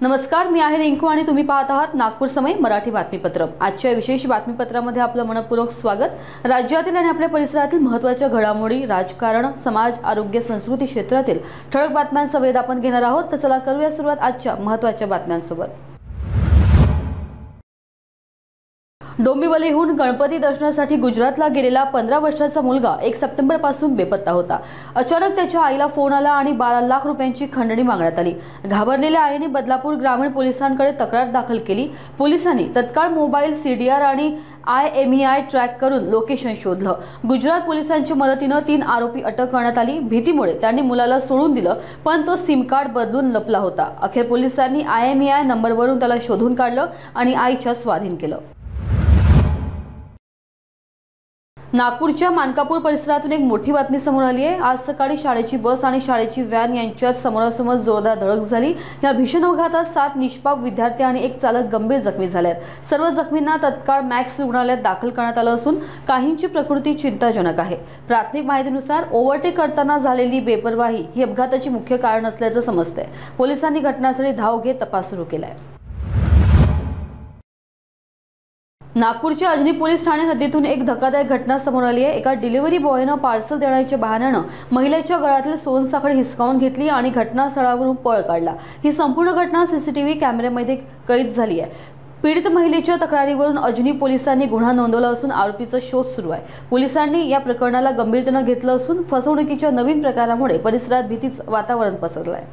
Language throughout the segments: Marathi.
नमस्कार, मी आहे रिंकू आणि तुम्ही पाहत आहात नागपूर समय मराठी बातमीपत्र। आजच्या विशेष बातमीपत्रामध्ये आपलं मनपूर्वक स्वागत। राज्यातील आणि आपल्या परिसरातील महत्त्वाच्या घडामोडी, राजकारण, समाज, आरोग्य, संस्कृती क्षेत्रातील ठळक बातम्यांचा वेध आपण घेणार आहोत। तर चला करूया सुरुवात आजच्या महत्त्वाच्या बातम्यांसोबत। डोंबिवलीहून गणपती दर्शनासाठी गुजरातला गेलेला 15 वर्षाचा मुलगा 1 सप्टेंबरपासून बेपत्ता होता। अचानक त्याच्या आईला फोन आला आणि 12 लाख रुपयांची खंडणी मागण्यात आली। घाबरलेल्या आईने बदलापूर ग्रामीण पोलिसांकडे तक्रार दाखल केली। पोलिसांनी तत्काळ मोबाईल सीडीआर आणि IMEI ट्रॅक करून लोकेशन शोधलं। गुजरात पोलिसांच्या मदतीने 3 आरोपी अटक करण्यात आली। भीतीमुळे त्यांनी मुलाला सोडून दिलं, पण तो सिम कार्ड बदलून लपला होता। अखेर पोलिसांनी IMEI नंबरवरून त्याला शोधून काढलं आणि आईच्या स्वाधीन केलं। नागपूरच्या मानकापूर परिसरातून एक मोठी बातमी समोर आली आहे। आज सकाळी शाळेची बस आणि शाळेची व्हॅन यांच्यात समोरासमोर जोरदार धडक झाली। या भीषण अपघातात 7 निष्पाप विद्यार्थी आणि एक चालक गंभीर जखमी झाले आहेत। सर्व जखमींना तत्काळ मॅक्स रुग्णालयात दाखल करण्यात आलं असून काहींची प्रकृती चिंताजनक आहे। प्राथमिक माहितीनुसार ओव्हरटेक करताना झालेली बेपरवाही ही अपघाताची मुख्य कारण असल्याचं समजतंय। पोलिसांनी घटनास्थळी धाव घेत तपास सुरू केलाय। नागपूरच्या अजनी पोलीस ठाणे हद्दीतून एक धक्कादायक घटना समोर आली आहे। एका डिलिव्हरी बॉयनं पार्सल देण्याच्या बहाण्यानं महिलेच्या गळ्यातील सोनसाखळी हिसकावून घेतली आणि घटनास्थळावरून पळ काढला। ही संपूर्ण घटना CCTV कॅमेऱ्यामध्ये कैद झाली आहे। पीडित महिलेच्या तक्रारीवरून अजनी पोलिसांनी गुन्हा नोंदवला असून आरोपीचा शोध सुरू आहे। पोलिसांनी या प्रकरणाला गंभीरतेने घेतलं असून फसवणुकीच्या नवीन प्रकारामुळे परिसरात भीतीचं वातावरण पसरलंय।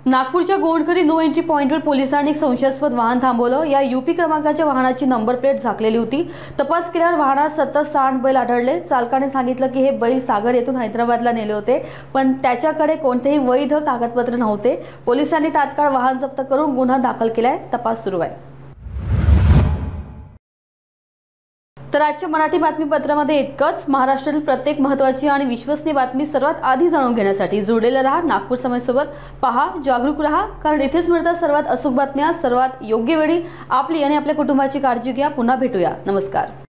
नागपूरच्या गोंडखरी नो एंट्री पॉइंटवर पोलिसांनी एक संशयास्पद वाहन थांबवलं। या UP क्रमांकाच्या वाहनाची नंबर प्लेट झाकलेली होती। तपास केल्यावर वाहनात सतत 60 बैल आढळले। चालकाने सांगितलं की हे बैल सागर येथून हैदराबादला नेले होते, पण त्याच्याकडे कोणतेही वैध कागदपत्र नव्हते। पोलिसांनी तात्काळ वाहन जप्त करून गुन्हा दाखल केलाय। तपास सुरू आहे। तर आजच्या मराठी बातमीपत्रामध्ये इतकंच। महाराष्ट्रातील प्रत्येक महत्त्वाची आणि विश्वसनीय बातमी सर्वात आधी जाणून घेण्यासाठी जोडलेले रहा नागपूर समय सोबत। पहा, जागरूक रहा, कारण इथेच मिळतात सर्वात अचूक बातम्या सर्वात योग्य वेळी। आपली आणि आपल्या कुटुंबाची काळजी घ्या। पुन्हा भेटूया। नमस्कार।